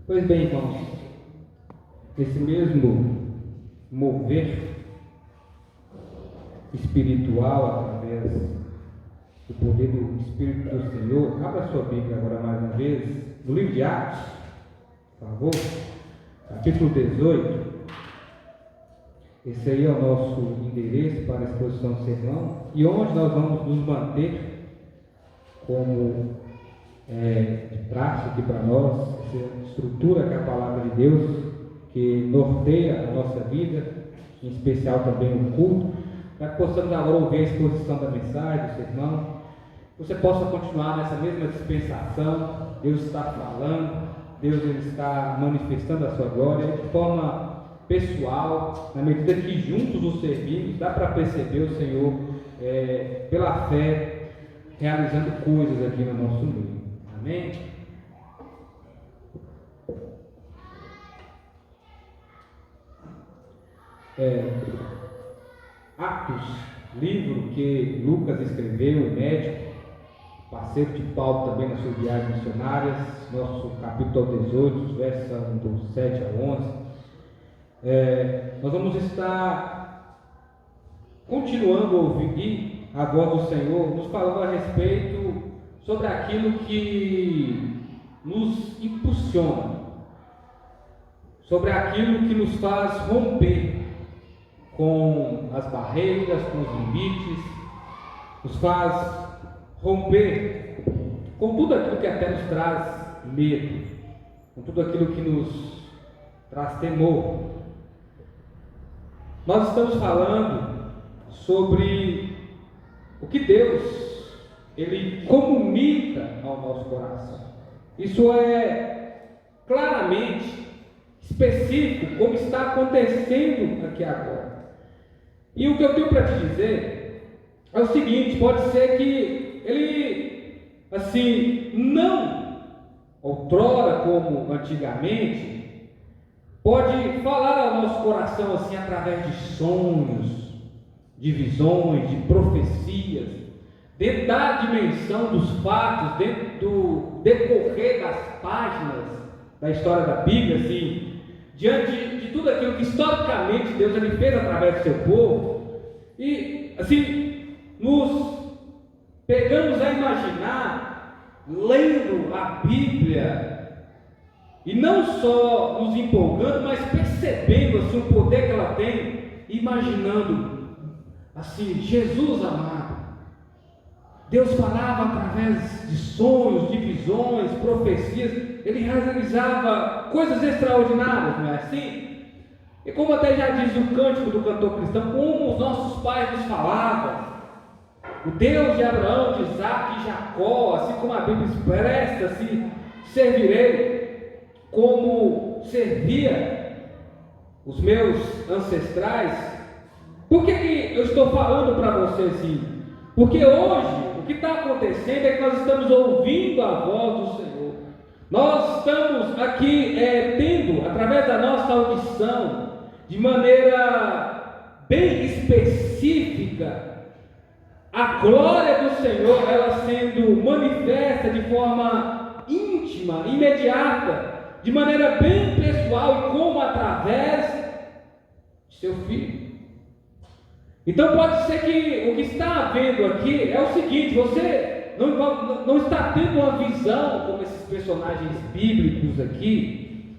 Pois bem, irmãos, esse mesmo mover espiritual através do poder do Espírito do Senhor, abra sua Bíblia agora mais uma vez, no livro de Atos, por favor, capítulo 18. Esse aí é o nosso endereço para a exposição do sermão, e onde nós vamos nos manter como de praxe aqui para nós, essa estrutura que é a palavra de Deus, que norteia a nossa vida, em especial também o culto, para que possamos agora ouvir a exposição da mensagem, do sermão, você possa continuar nessa mesma dispensação. Deus está falando, Deus ele está manifestando a sua glória de forma pessoal, na medida que juntos os servimos, dá para perceber o Senhor pela fé realizando coisas aqui no nosso meio. Amém? Atos, livro que Lucas escreveu, o médico, parceiro de Paulo também nas suas viagens missionárias, nosso capítulo 18, versos do 7 a 11. Nós vamos estar continuando a ouvir a voz do Senhor, nos falando a respeito sobre aquilo que nos impulsiona, sobre aquilo que nos faz romper com as barreiras, com os limites, nos faz romper com tudo aquilo que até nos traz medo, com tudo aquilo que nos traz temor. Nós estamos falando sobre o que Deus ele comunica ao nosso coração. Isso é claramente específico, como está acontecendo aqui agora. E o que eu tenho para te dizer é o seguinte: pode ser que ele, assim, não outrora como antigamente, pode falar ao nosso coração assim através de sonhos, de visões, de profecias, dentro da dimensão dos fatos, dentro do decorrer das páginas da história da Bíblia, assim, diante de tudo aquilo que historicamente Deus ele fez através do seu povo, e assim, nos pegamos a imaginar, lendo a Bíblia, e não só nos empolgando, mas percebendo assim, o poder que ela tem, imaginando assim, Jesus amado. Deus falava através de sonhos, de visões, profecias, ele realizava coisas extraordinárias, não é assim? E como até já diz o cântico do cantor cristão, como os nossos pais nos falavam, o Deus de Abraão, de Isaac e Jacó, assim como a Bíblia expressa, assim, servirei como servia os meus ancestrais. Por que eu estou falando para você assim? Porque hoje, o que está acontecendo é que nós estamos ouvindo a voz do Senhor. Nós estamos aqui tendo, através da nossa audição, de maneira bem específica, a glória do Senhor, ela sendo manifesta de forma íntima, imediata, de maneira bem pessoal e como através de seu Filho. Então pode ser que o que está havendo aqui é o seguinte: você não está tendo uma visão como esses personagens bíblicos aqui,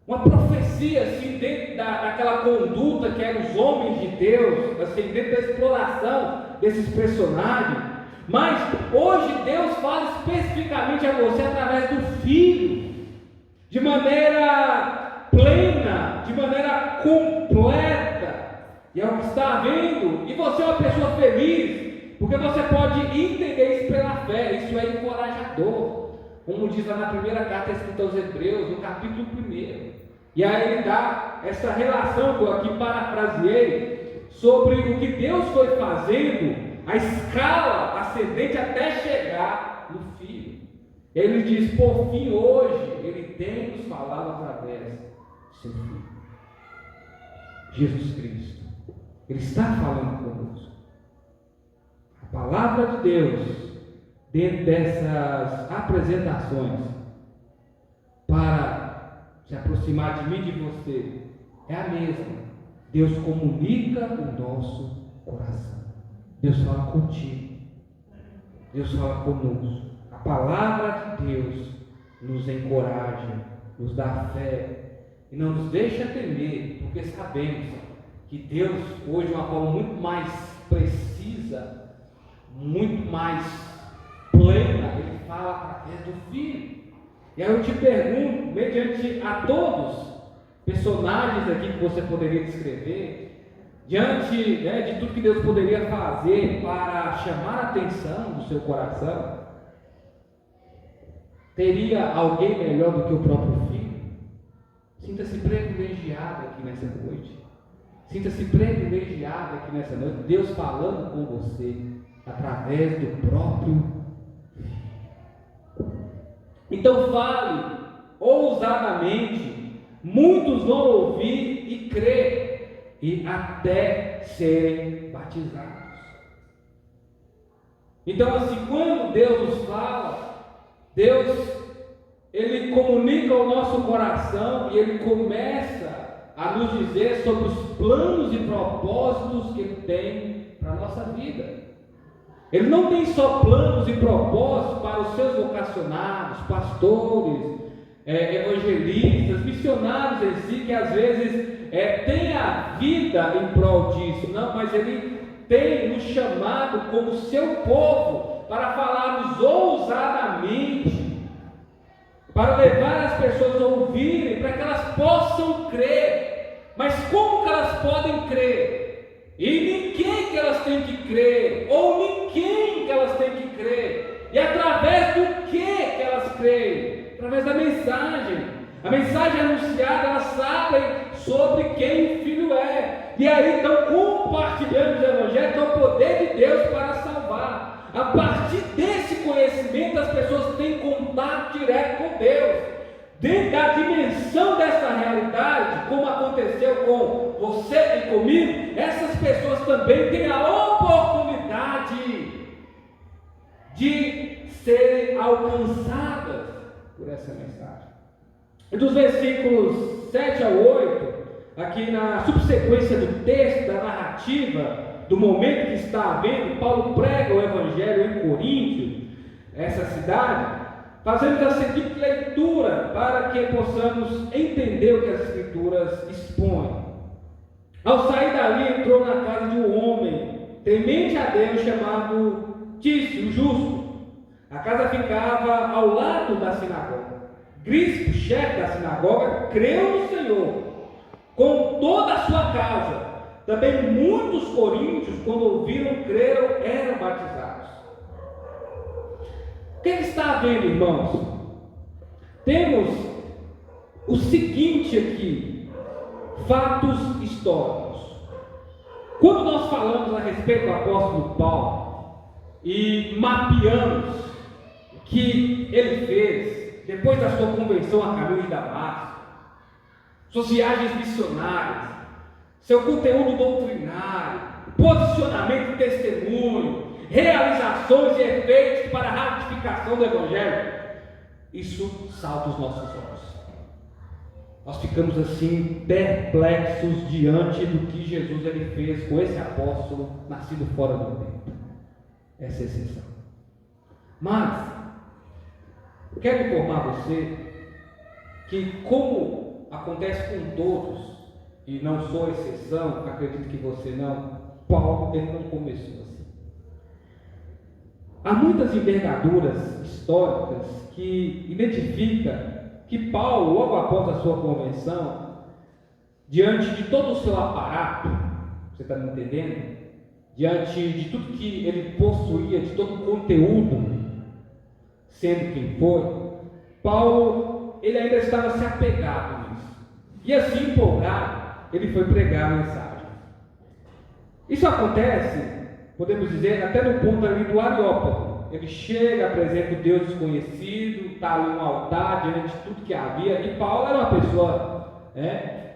uma profecia assim dentro daquela conduta que eram os homens de Deus, assim, dentro da exploração desses personagens. Mas hoje Deus fala especificamente a você através do Filho, de maneira plena, de maneira completa. E é o que está havendo, e você é uma pessoa feliz, porque você pode entender isso pela fé. Isso é encorajador, como diz lá na primeira carta escrita aos Hebreus, no capítulo 1. E aí ele dá essa relação que eu aqui parafraseei, sobre o que Deus foi fazendo, a escala ascendente até chegar no Filho. Ele diz: por fim, hoje, ele tem nos falado através do seu Filho, Jesus Cristo. Ele está falando conosco. A palavra de Deus, dentro dessas apresentações, para aproximar de mim e de você é a mesma. Deus comunica o nosso coração. Deus fala contigo. Deus fala conosco. A palavra de Deus nos encoraja, nos dá fé e não nos deixa temer, porque sabemos que Deus hoje de uma forma muito mais precisa, muito mais plena, Ele fala através do Filho. E aí eu te pergunto, mediante a todos personagens aqui que você poderia descrever, diante de tudo que Deus poderia fazer para chamar a atenção do seu coração, teria alguém melhor do que o próprio Filho? Sinta-se privilegiado aqui nessa noite. Sinta-se privilegiado aqui nessa noite. Deus falando com você através do próprio Filho. Então fale ousadamente. Muitos vão ouvir e crer, e até serem batizados. Então, assim, quando Deus nos fala, Deus, Ele comunica ao nosso coração e Ele começa a nos dizer sobre os planos e propósitos que Ele tem para a nossa vida. Ele não tem só planos e propósitos para os seus vocacionados, pastores, evangelistas, missionários em si, que às vezes têm a vida em prol disso, não, mas Ele tem nos chamado como seu povo para falarmos ousadamente, para levar as pessoas a ouvirem, para que elas possam crer. Mas como que elas podem crer? E em quem que elas têm que crer? Ou em quem que elas têm que crer? E através do que elas creem? Através da mensagem. A mensagem anunciada, elas sabem sobre quem o Filho é. E aí então compartilhando o Evangelho, que é o poder de Deus para salvar. A partir desse conhecimento, as pessoas têm contato direto com Deus. Dentro da dimensão dessa realidade, como aconteceu com você e comigo, essas pessoas também têm a oportunidade de serem alcançadas por essa mensagem. E dos versículos 7 ao 8, aqui na subsequência do texto, da narrativa, do momento que está havendo, Paulo prega o Evangelho em Coríntio, essa cidade. Fazemos a seguinte leitura para que possamos entender o que as Escrituras expõem. Ao sair dali, entrou na casa de um homem temente a Deus chamado Tício, o justo. A casa ficava ao lado da sinagoga. Crispo, chefe da sinagoga, creu no Senhor com toda a sua casa. Também muitos coríntios, quando ouviram, creram, eram batizados. O que está havendo, irmãos? Temos o seguinte aqui, fatos históricos. Quando nós falamos a respeito do apóstolo Paulo e mapeamos o que ele fez depois da sua conversão a caminho de Damasco, suas viagens missionárias, seu conteúdo doutrinário, posicionamento e testemunho, realizações e efeitos para a ratificação do Evangelho, isso salta os nossos olhos. Nós ficamos assim perplexos diante do que Jesus ele fez com esse apóstolo nascido fora do tempo. Essa é a exceção. Mas quero informar você que, como acontece com todos, e não sou exceção, acredito que você não, Paulo ele não começou assim. Há muitas envergaduras históricas que identificam que Paulo, logo após a sua conversão, diante de todo o seu aparato, você está me entendendo? Diante de tudo que ele possuía, de todo o conteúdo, sendo quem foi, Paulo, ele ainda estava se apegado nisso. E assim empolgado, ele foi pregar a mensagem. Isso acontece, podemos dizer, até no ponto ali do Areópago. Ele chega, apresenta o Deus desconhecido, está ali no altar, diante de tudo que havia. E Paulo era uma pessoa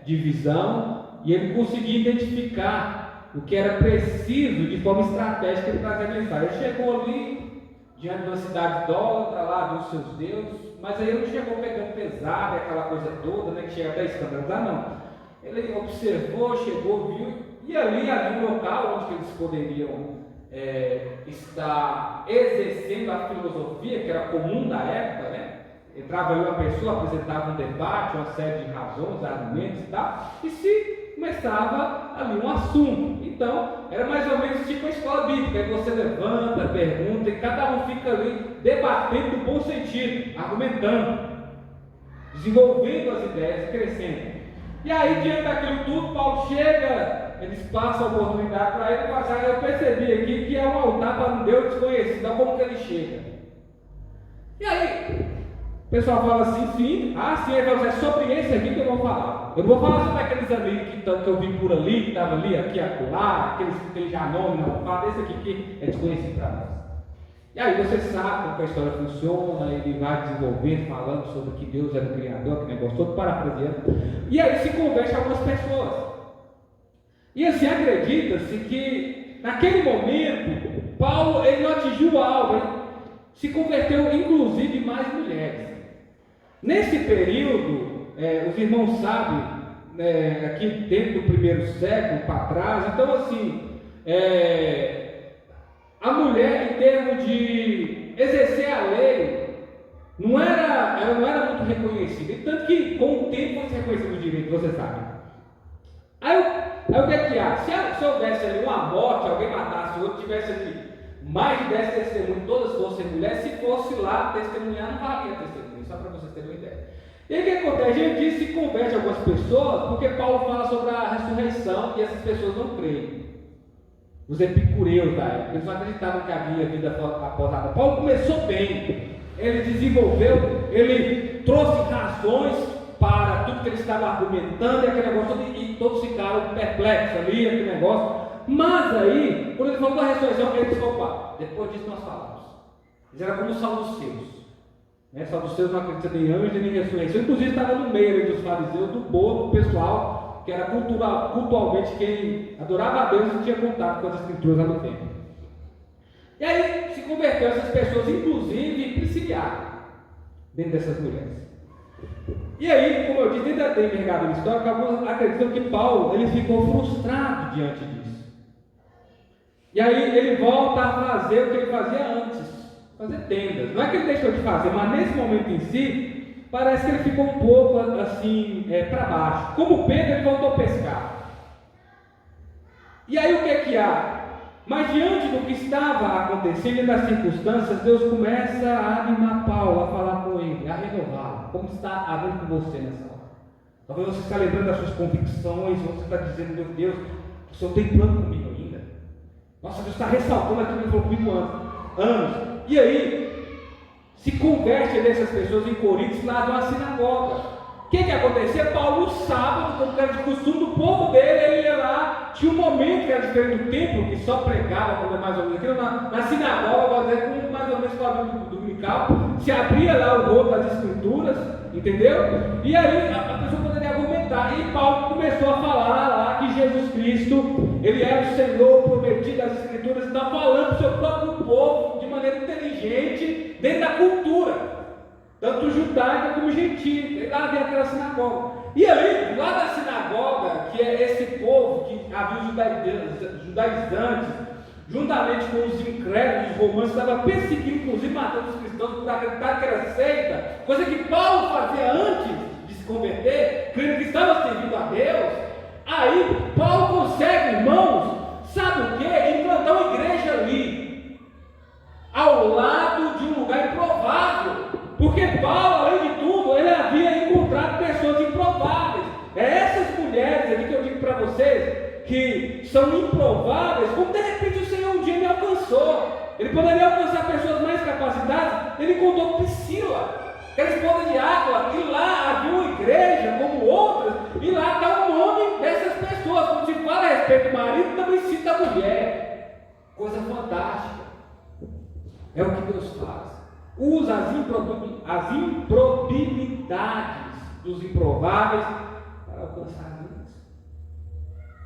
de visão, e ele conseguia identificar o que era preciso de forma estratégica para trazer a mensagem. Ele chegou ali, diante de uma cidade idólatra lá dos seus deuses, mas aí ele não chegou pegando pesado, aquela coisa toda, né, que chega até a escandalizar, não. Ele observou, chegou, viu, e ali havia um local onde eles poderiam estar exercendo a filosofia, que era comum da época, né? Entrava ali uma pessoa, apresentava um debate, uma série de razões, argumentos e tal, e se começava ali um assunto. Então, era mais ou menos tipo a escola bíblica, aí você levanta, pergunta, e cada um fica ali debatendo no bom sentido, argumentando, desenvolvendo as ideias e crescendo. E aí, diante daquilo tudo, Paulo chega, eles passam a oportunidade para ele passar. Eu percebi aqui que é um altar para um Deus desconhecido. Então, como que ele chega? E aí, o pessoal fala assim, sim, ele fala assim, é sobre esse aqui que eu vou falar. Eu não vou falar sobre aqueles amigos que eu vi por ali, que estavam ali, aqui, acolá, aqueles que tem já nome, não. Fala desse aqui que é desconhecido para nós. E aí você sabe como a história funciona, ele vai desenvolvendo, falando sobre que Deus era o Criador, que negócio todo, parafraseando. E aí se converte algumas pessoas. E assim, acredita-se que naquele momento, Paulo ele não atingiu o alvo, ele se converteu inclusive mais mulheres. Nesse período, os irmãos sabem, aqui dentro do primeiro século para trás, então assim, a mulher, em termos de exercer a lei, ela não era muito reconhecida, e tanto que com o tempo foi se reconhecendo o direito, você sabe. Aí o que é que há? Se houvesse ali uma morte, alguém matasse o outro, tivesse ali mais de 10 testemunhos, todas fossem mulheres, se fosse lá testemunhar, não valia testemunho, só para vocês terem uma ideia. E aí o que acontece? A gente diz que se converte algumas pessoas, porque Paulo fala sobre a ressurreição e essas pessoas não creem. Os epicureus da época, eles não acreditavam que havia vida após a morte. Paulo começou bem, ele desenvolveu, ele trouxe razões para tudo que ele estava argumentando, e aquele negócio, e todos ficaram perplexos ali, aquele negócio. Mas aí, quando ele falou da ressurreição, ele disse: opa, depois disso nós falamos. Eles eram como os saduceus. Os saduceus não acreditam em anjo nem em ressurreição, inclusive estava no meio dos fariseus, do povo, do pessoal que era cultualmente quem adorava a Deus e tinha contato com as escrituras lá no tempo. E aí se converteu essas pessoas, inclusive Prisciliano, dentro dessas mulheres. E aí, como eu disse, dentro da envergadura histórica, alguns acreditam que Paulo ele ficou frustrado diante disso. E aí ele volta a fazer o que ele fazia antes, fazer tendas. Não é que ele deixou de fazer, mas nesse momento em si, parece que ele ficou um pouco assim, para baixo. Como Pedro, ele voltou a pescar. E aí o que é que há? Mas diante do que estava acontecendo e das circunstâncias, Deus começa a animar Paulo, a falar com ele, a renová-lo, como está havendo com você nessa hora. Talvez você está lembrando das suas convicções, você está dizendo: meu Deus, o Senhor tem plano comigo ainda. Nossa, Deus está ressaltando aquilo que ele falou comigo anos. E aí, se converte dessas pessoas em Corinto, lá de uma sinagoga. O que acontecia? Paulo, no sábado, como era de costume do povo dele, ele ia lá, tinha um momento que era diferente do templo, que só pregava, como é mais ou menos aquilo, na sinagoga, vou dizer, como mais ou menos com a dominical, se abria lá o rolo das escrituras, entendeu? E aí a pessoa poderia argumentar, e Paulo começou a falar lá que Jesus Cristo, ele era o Senhor prometido das escrituras, está falando para o seu próprio povo, de maneira inteligente, dentro da cultura, tanto judaica como gentil. Lá dentro daquela sinagoga. E aí, lá da sinagoga, que é esse povo que havia os judaizantes, juntamente com os incrédulos romanos, que estavam perseguindo, inclusive matando os cristãos por acreditar que era seita, coisa que Paulo fazia antes de se converter, crendo que estava servindo a Deus. Aí Paulo consegue, irmãos, sabe o que? Implantar uma igreja ali, ao lado de um lugar improvável. Porque Paulo, além de tudo, ele havia encontrado pessoas improváveis. Essas mulheres aqui que eu digo para vocês, que são improváveis, como de repente o Senhor um dia me alcançou. Ele poderia alcançar pessoas mais capacitadas. Ele encontrou Priscila, que era esposa de Áquila, e lá havia uma igreja como outras, e lá está o nome dessas pessoas. Quando se fala a respeito do marido, também cita a mulher. Coisa fantástica. É o que Deus faz. Usa as improbabilidades dos improváveis para alcançar vidas.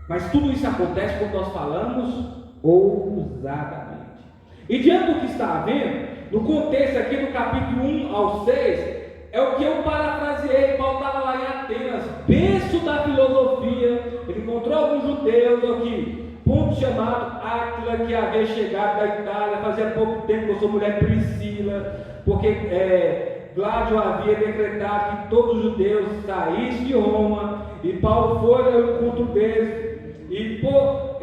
Mas tudo isso acontece quando nós falamos ousadamente. E diante do que está havendo, no contexto aqui do capítulo 1 ao 6, é o que eu parafraseei. Paulo estava lá em Atenas, berço da filosofia. Ele encontrou alguns judeus aqui, ponto chamado Áquila, que havia chegado da Itália, fazia pouco tempo com sua mulher Priscila, porque Gládio havia decretado que todos os judeus saíssem de Roma, e Paulo foi ao encontro deles, e por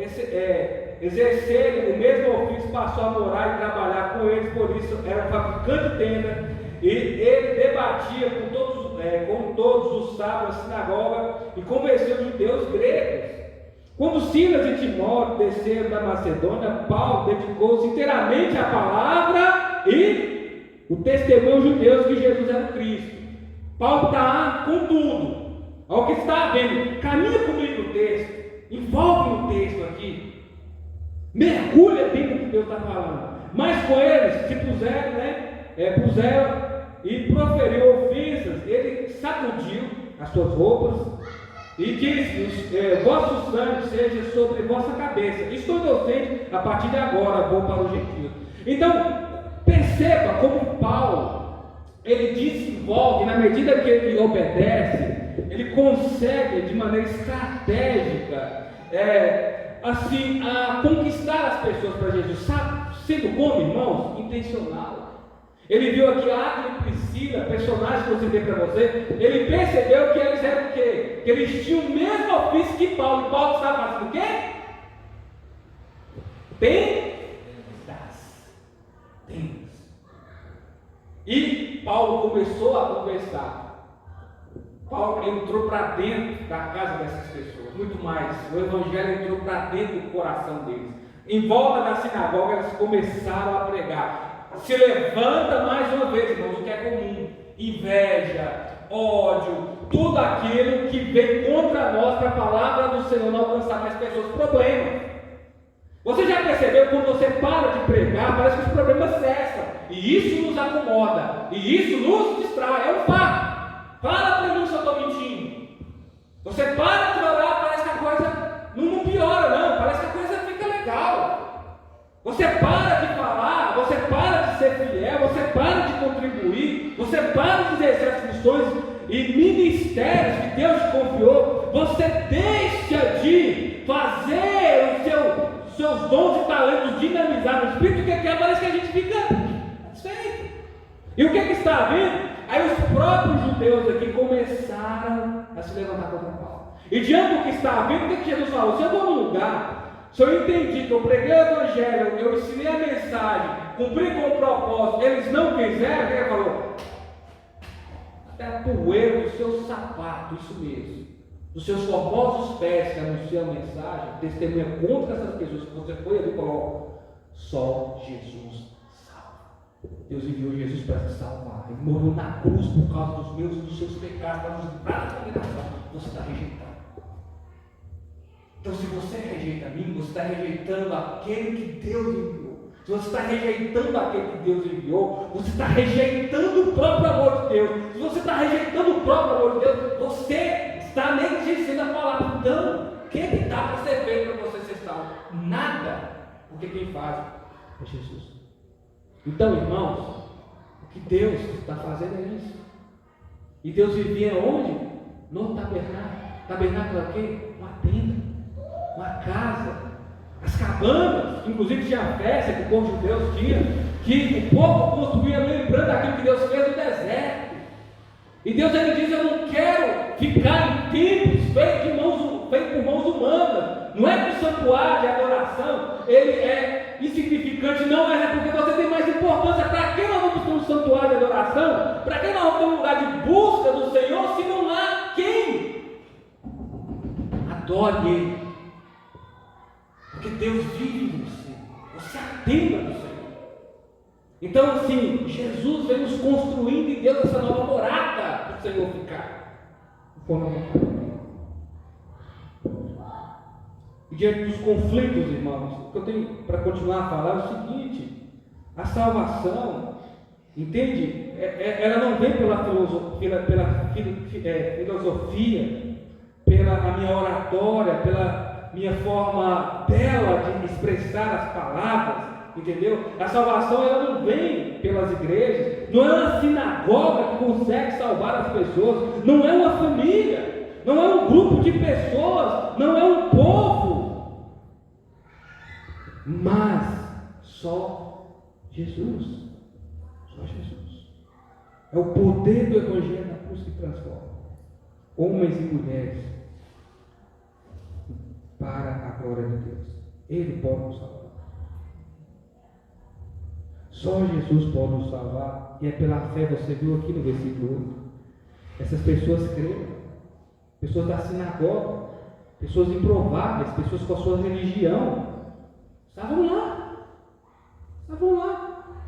exercerem o mesmo ofício, passou a morar e trabalhar com eles. Por isso era fabricante de tenda, e ele debatia com todos os sábados na sinagoga e convenceu os judeus gregos. Quando Silas e Timóteo desceram da Macedônia, Paulo dedicou-se inteiramente à palavra e o testemunho aos judeus que Jesus era o Cristo. Paulo está com tudo. Ao que está vendo, caminha comigo no texto, envolve o texto aqui, mergulha dentro do que Deus está falando. Mas com eles se puseram e proferiu ofensas. Ele sacudiu as suas roupas e disse: vosso sangue seja sobre vossa cabeça. Estou inocente, a partir de agora vou para os gentios. Então, perceba como Paulo, ele desenvolve, na medida que ele obedece, ele consegue de maneira estratégica, a conquistar as pessoas para Jesus. Sabe, sendo como, irmãos, intencional. Ele viu aqui Áquila e Priscila, personagens que eu citei para você. Ele percebeu que eles eram o quê? Que eles tinham o mesmo ofício que Paulo. E Paulo estava fazendo o quê? Tendas. E Paulo começou a conversar. Paulo entrou para dentro da casa dessas pessoas. Muito mais, o Evangelho entrou para dentro do coração deles. Em volta da sinagoga, eles começaram a pregar. Se levanta mais uma vez, irmãos, o que é comum: inveja, ódio, tudo aquilo que vem contra nós, para a palavra do Senhor não alcançar mais pessoas. Problemas. Você já percebeu, quando você para de pregar, parece que os problemas cessam, e isso nos acomoda, e isso nos distrai. É um fato. Fala para mim se eu estou mentindo. Você para de orar, parece que a coisa não piora, não, parece que a coisa fica legal. Você para de falar, você para de ser fiel, você para de contribuir, você para de exercer as funções e ministérios que Deus te confiou, você deixa de fazer os seus dons e talentos dinamizar no Espírito, que parece que a gente fica satisfeito. E o que está vindo? Aí os próprios judeus aqui começaram a se levantar contra Paulo. E diante do que está vindo, o que Jesus falou? Se eu vou num lugar, se eu entendi que eu preguei o Evangelho, eu ensinei a mensagem, cumpri com o propósito, eles não quiseram, o que ele falou? Até a poeira do seu sapato, isso mesmo, dos seus formosos pés que anunciam a mensagem, testemunha contra essas pessoas que você foi ali e falou: só Jesus salva. Deus enviou Jesus para te salvar. Ele morreu na cruz por causa dos meus e dos seus pecados, para nos livrar da condenação. Você está rejeitando. Então, se você rejeita a mim, você está rejeitando aquele que Deus enviou. Se você está rejeitando aquele que Deus enviou, você está rejeitando o próprio amor de Deus. Se você está rejeitando o próprio amor de Deus, você está negligenciando a palavra. Então, o que dá para ser feito para você ser salvo? Nada. Porque quem faz é Jesus. Então, irmãos, o que Deus está fazendo é isso. E Deus vivia onde? No tabernáculo. Tabernáculo é o quê? Uma tenda, uma casa. As cabanas, inclusive tinha festa que o povo judeu tinha, que o povo construía lembrando daquilo que Deus fez no deserto. E Deus, ele diz: eu não quero ficar em templos feitos por mãos humanas. Não é que o santuário de adoração ele é insignificante, não, mas é porque você tem mais importância. Para que nós vamos ter um santuário de adoração? Para que nós vamos ter um lugar de busca do Senhor, se não há quem adore Ele? Porque Deus vive em você. Você atenda do Senhor. Então, assim, Jesus vem nos construindo em Deus essa nova morada para o Senhor ficar. E diante dos conflitos, irmãos, o que eu tenho para continuar a falar é o seguinte: a salvação, entende? Ela não vem pela filosofia, pela a minha oratória, pela minha forma bela de expressar as palavras. entendeu? A salvação ela não vem pelas igrejas, não é uma sinagoga que consegue salvar as pessoas, não é uma família, não é um grupo de pessoas, não é um povo, mas só Jesus. Só Jesus. É o poder do Evangelho na cruz que transforma homens e mulheres para a glória de Deus. Ele pode nos salvar. Só Jesus pode nos salvar. E é pela fé, você viu aqui no versículo 8. Essas pessoas creram. Pessoas da sinagoga, pessoas improváveis, pessoas com a sua religião, estavam lá.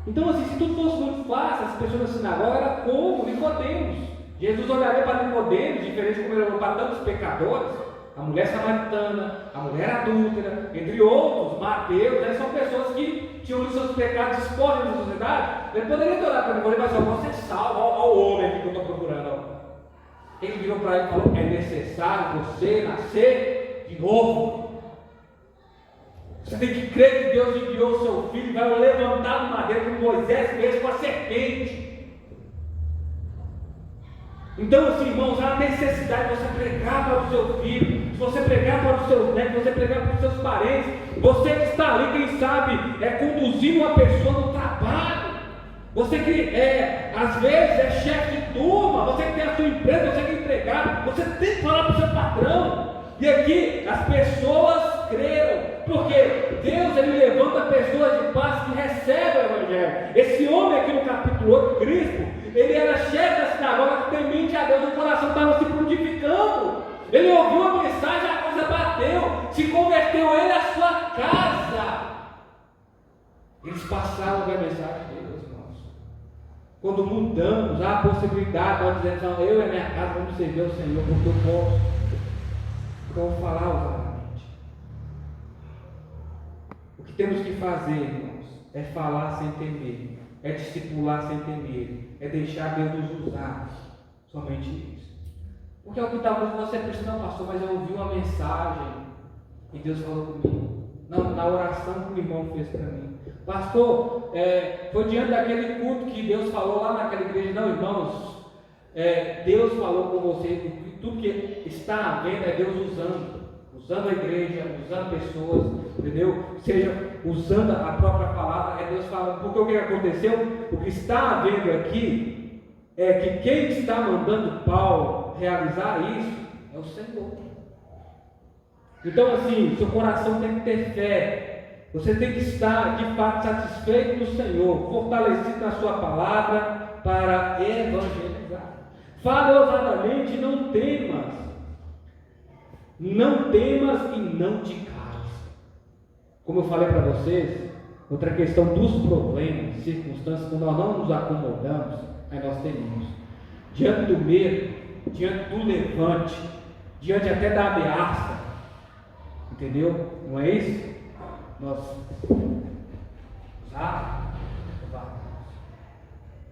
Então, assim, se tudo fosse muito fácil, as pessoas da sinagoga eram como Nicodemos. Jesus olharia para Nicodemos, diferente como ele olhou para tantos pecadores, a mulher samaritana, a mulher adúltera, entre outros, Mateus, né, são pessoas que tinham os seus pecados expostos na sociedade. Ele poderia olhar para Nicodemos e falar: você é salvo, olha o homem aqui que eu estou procurando. Ele virou para ele e falou: é necessário você nascer de novo. Você tem que crer que Deus enviou o seu filho e vai o levantar no madeiro como Moisés fez com a serpente. Então, assim, irmãos, há a necessidade de você pregar para o seu filho, de você pregar para os seus netos, de você pregar para os seus parentes. Você que está ali, quem sabe, conduzindo uma pessoa no trabalho. Você que às vezes é chefe de turma, você que tem a sua empresa, você que é empregado, você tem que falar para o seu patrão. E aqui as pessoas creram, porque Deus ele levanta pessoas de paz que recebem o Evangelho. Esse homem aqui no capítulo 8, Cristo, ele era chefe da sinagoga, temente a Deus, o coração estava se purificando. Ele ouviu a mensagem, a coisa bateu, se converteu ele à sua casa. Eles passaram a ver a mensagem de Deus, irmãos. Quando mudamos, há a possibilidade, nós dizemos: não, eu e a minha casa vamos servir ao Senhor, porque eu posso. Então, eu vou falar ousadamente. O que temos que fazer, irmãos, é falar sem temer, é discipular sem temer, é deixar Deus nos usar. Somente isso. Porque é o que talvez você pense: não, pastor, mas eu ouvi uma mensagem e Deus falou comigo. Não, na oração que o irmão fez para mim. Pastor, foi diante daquele culto que Deus falou lá naquela igreja. Não, irmãos, Deus falou com você. Tudo que está havendo é Deus usando a igreja, usando pessoas, entendeu? Seja usando a própria palavra, é Deus falando. Porque o que aconteceu? O que está havendo aqui é que quem está mandando Paulo realizar isso é o Senhor. Então, assim, seu coração tem que ter fé. Você tem que estar de fato satisfeito no Senhor, fortalecido na sua palavra para evangelizar. Fale ousadamente, não temas. Não temas e não te cales. Como eu falei para vocês, outra questão dos problemas, circunstâncias, quando nós não nos acomodamos, aí nós tememos. Diante do medo, diante do levante, diante até da ameaça, entendeu? Não é isso? Nós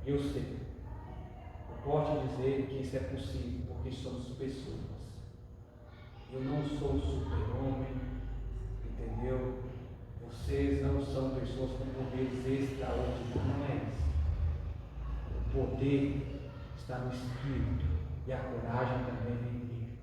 eu sei. Pode dizer que isso é possível, porque somos pessoas. Eu não sou um super-homem, entendeu? Vocês não são pessoas com poderes extraordinários, não é isso. O poder está no Espírito e a coragem também vem dele.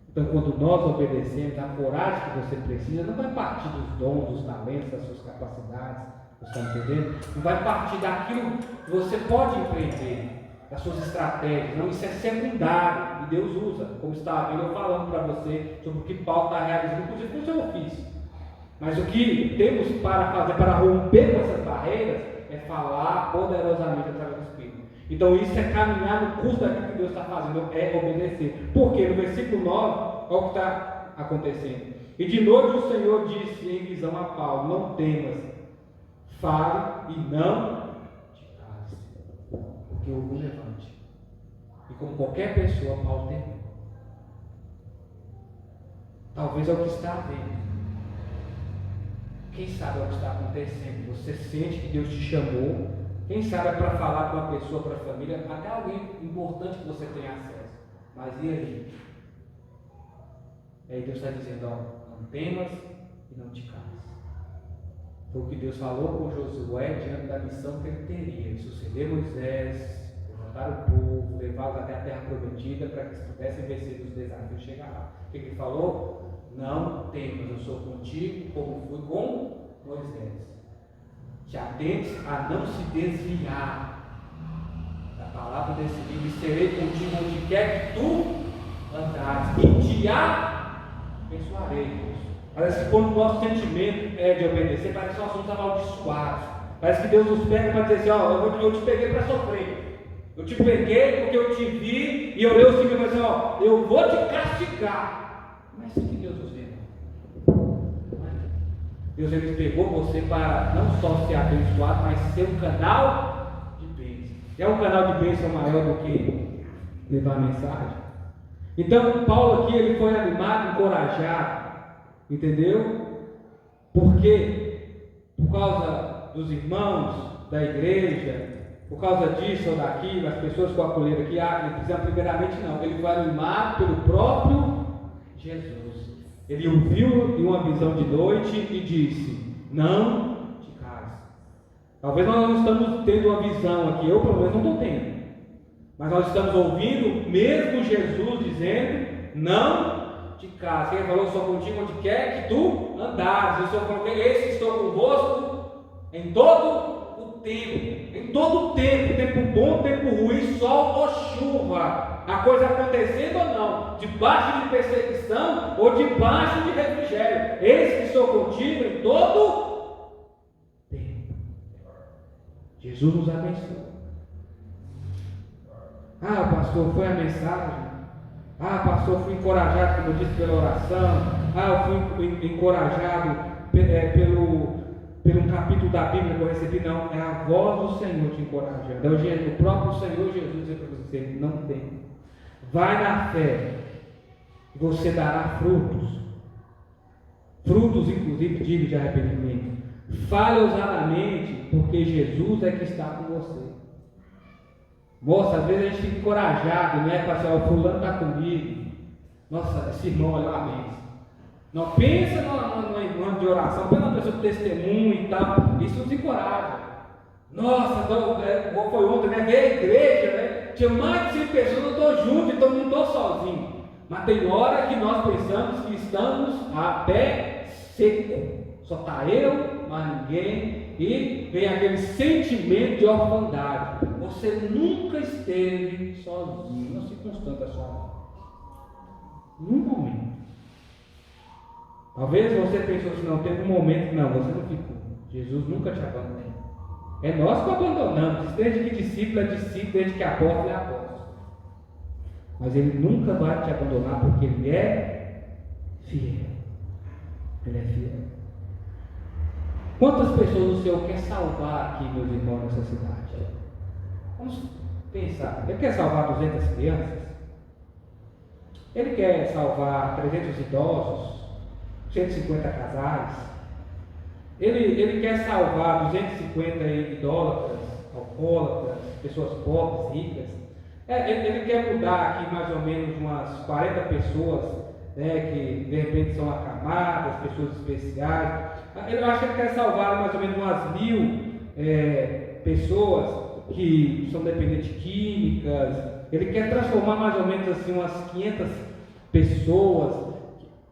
Então, quando nós obedecemos, a coragem que você precisa não vai partir dos dons, dos talentos, das suas capacidades, você está entendendo? Não vai partir daquilo que você pode empreender, das suas estratégias. Não, isso é secundário e Deus usa, como está vindo eu falando para você sobre o que Paulo está realizando, inclusive no seu ofício. Mas o que temos para fazer, para romper com essas barreiras, é falar poderosamente através do Espírito. Então isso é caminhar no curso daquilo que Deus está fazendo, é obedecer. Porque no versículo 9, olha o que está acontecendo. E de noite o Senhor disse em visão a Paulo: não temas, fale e não te cales, porque eu vou levante. E como qualquer pessoa, Paulo temeu. Talvez é o que está havendo. Quem sabe é o que está acontecendo. Você sente que Deus te chamou. Quem sabe é para falar com uma pessoa, para a família, até alguém importante que você tenha acesso. Mas e aí? E aí Deus está dizendo: ó, não temas e não te cales. Foi o que Deus falou com Josué diante da missão que ele teria: suceder Moisés, levantar o povo, levá-los até a terra prometida para que eles pudessem vencer os desafios e chegar lá. O que ele falou? Não temas, eu sou contigo, como fui com Moisés. Te atentes a não se desviar da palavra desse livro, e serei contigo onde quer que tu andares, e te abençoarei. Parece que quando o nosso sentimento é de obedecer, parece que nós somos amaldiçoados. Parece que Deus nos pega para dizer assim: ó, eu te peguei para sofrer. Eu te peguei porque eu te vi, e eu leio o Senhor e falo assim: ó, eu vou te castigar. Não é assim que Deus nos vê. Deus ele pegou você para não só ser abençoado, mas ser um canal de bênção. É um canal de bênção maior do que levar a mensagem. Então Paulo aqui ele foi animado, encorajado. Entendeu? Porque por causa dos irmãos da igreja, por causa disso ou daquilo, as pessoas que o acolheram aqui, ele precisa primeiramente não, ele foi animado pelo próprio Jesus. Ele ouviu em uma visão de noite e disse: não te case. Talvez nós não estamos tendo uma visão aqui, eu pelo menos não estou tendo, mas nós estamos ouvindo mesmo Jesus dizendo: não te case. Ele falou: sou contigo onde quer que tu andares. O Senhor falou: esse estou convosco em todo o tempo. Em todo o tempo, tempo bom, tempo ruim, sol ou chuva, a coisa acontecendo ou não, debaixo de perseguição ou debaixo de refrigério, eis que estou contigo em todo tempo. Jesus nos abençoa. Ah, pastor, foi a mensagem. Ah, pastor, fui encorajado, como eu disse, pela oração. Ah, eu fui encorajado pelo capítulo da Bíblia que eu recebi. Não, é a voz do Senhor te encorajando. É o próprio Senhor Jesus dizendo para você: não tem. Vai na fé, você dará frutos. Frutos, inclusive, dignos de arrependimento. Fale ousadamente, porque Jesus é que está com você. Moça, às vezes a gente fica encorajado, né? Para assim: o fulano está comigo. Nossa, esse irmão, olha uma vez. Não pensa numa irmã de oração, pela pessoa de testemunho e tal. Isso nos encoraja. Nossa, então, foi ontem, né? Veio a igreja, né? Tinha mais de 100 pessoas, eu estou junto, então não estou sozinho. Mas tem hora que nós pensamos que estamos a pé seco. Só está eu, mais ninguém. E vem aquele sentimento de orfandade. Você nunca esteve sozinho, uma circunstância só. Num momento. Talvez você pensou assim: não, teve um momento que não, você não ficou. Jesus nunca te abandonou. É nós que abandonamos. Desde que discípulo é discípulo, desde que apóstolo é apóstolo. Mas Ele nunca vai te abandonar, porque Ele é fiel. Ele é fiel. Quantas pessoas o Senhor quer salvar aqui, meus irmãos, nessa cidade? Vamos pensar. Ele quer salvar 200 crianças? Ele quer salvar 300 idosos? 150 casais? Ele quer salvar 250 idólatras, alcoólatras, pessoas pobres, ricas? Ele quer mudar aqui mais ou menos umas 40 pessoas, né, que de repente são acamadas, pessoas especiais. Eu acho que ele quer salvar mais ou menos umas 1000 pessoas que são dependentes de químicas. Ele quer transformar mais ou menos assim umas 500 pessoas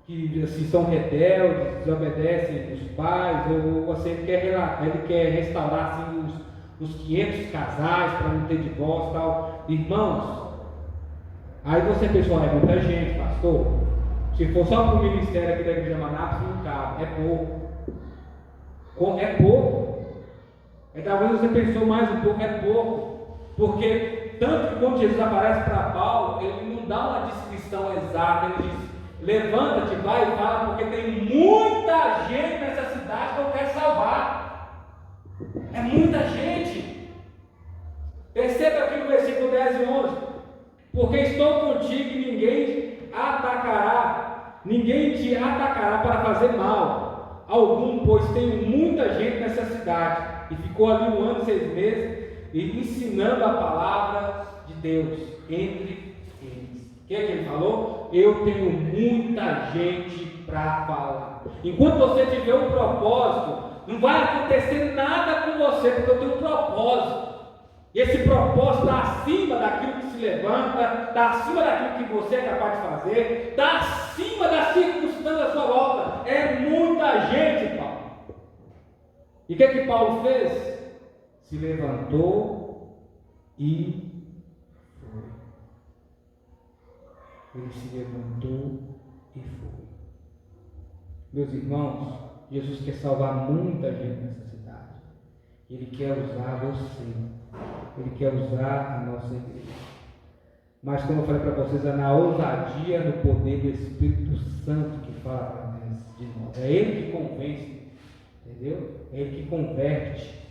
que assim, são rebeldes, desobedecem os pais, ou assim, ele quer restaurar assim, os 500 casais para não ter divórcio e tal. Irmãos, aí você pensou: é muita gente, pastor. Se for só para o ministério aqui da Igreja Manápolis, não cabe, é pouco. É pouco. Talvez você pensou mais um pouco, é pouco. Porque tanto que quando Jesus aparece para Paulo, ele não dá uma descrição exata, ele diz: levanta-te, vai e fala, porque tem muita gente nessa cidade que eu quero salvar. É muita gente. Perceba aqui no versículo 10 e 11: porque estou contigo e ninguém te atacará para fazer mal algum, pois tenho muita gente nessa cidade. E ficou ali 1 ano e 6 meses, e ensinando a palavra de Deus entre eles. O que é que ele falou? Eu tenho muita gente para falar. Enquanto você tiver um propósito, Não vai acontecer nada com você, porque eu tenho um propósito. E esse propósito está acima daquilo que se levanta, está acima daquilo que você é capaz de fazer, está acima das circunstâncias à sua volta. É muita gente, Paulo. E o que Paulo fez? Se levantou e foi. Ele se levantou e foi. Meus irmãos, Jesus quer salvar muita gente nessa cidade. Ele quer usar você. Ele quer usar a nossa igreja. Mas como eu falei para vocês, é na ousadia, no poder do Espírito Santo que fala através de nós. É Ele que convence, entendeu? É Ele que converte.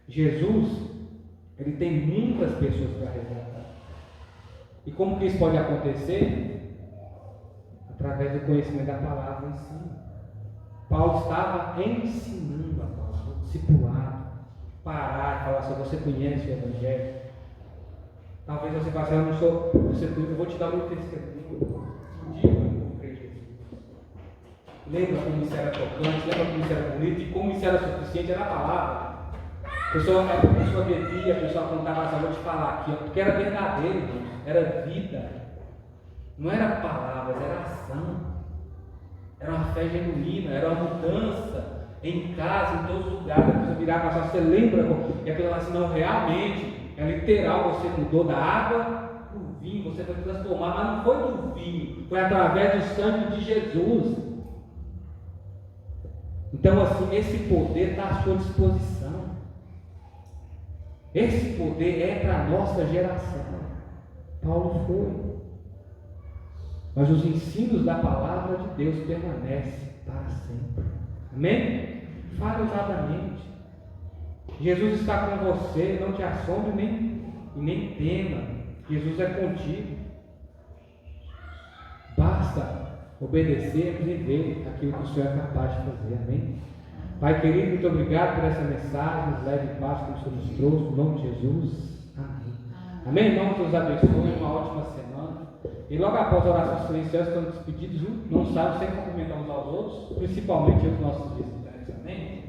Jesus, Ele tem muitas pessoas para resgatar. E como que isso pode acontecer? Através do conhecimento da palavra em si. Paulo estava ensinando a palavra, discipulado. Parar e falar assim: você conhece o Evangelho? Talvez você fale assim: eu não sou, eu vou te dar um testemunho. Um dia eu encontrei Jesus. Lembra como isso era tocante, lembra como isso era bonito e como isso era suficiente? Era a palavra. A pessoa bebia, a pessoa contava assim: eu vou te falar aqui, porque era verdadeiro, irmãos, era vida. Não era palavras, era ação. Era uma fé genuína, era uma mudança. Em casa, em todos os lugares, a pessoa virava e falava: você lembra? E a pessoa falava assim: não, realmente, é literal, você mudou da água para o vinho, você foi transformar, mas não foi do vinho, foi através do sangue de Jesus. Então, assim, esse poder está à sua disposição. Esse poder é para a nossa geração. Paulo foi. Mas os ensinos da palavra de Deus permanecem para sempre. Amém? Fale ousadamente. Jesus está com você, não te assombre e nem tema. Jesus é contigo. Basta obedecermos e ver aquilo que o Senhor é capaz de fazer. Amém? Pai querido, muito obrigado por essa mensagem. Nos leve em paz como o Senhor nos trouxe. Em nome de Jesus. Amém. Amém, irmãos? Deus abençoe. Uma ótima semana. E logo após a oração silenciosa, estamos despedidos. Não saiam sem cumprimentar uns aos outros, principalmente os nossos visitantes. Amém?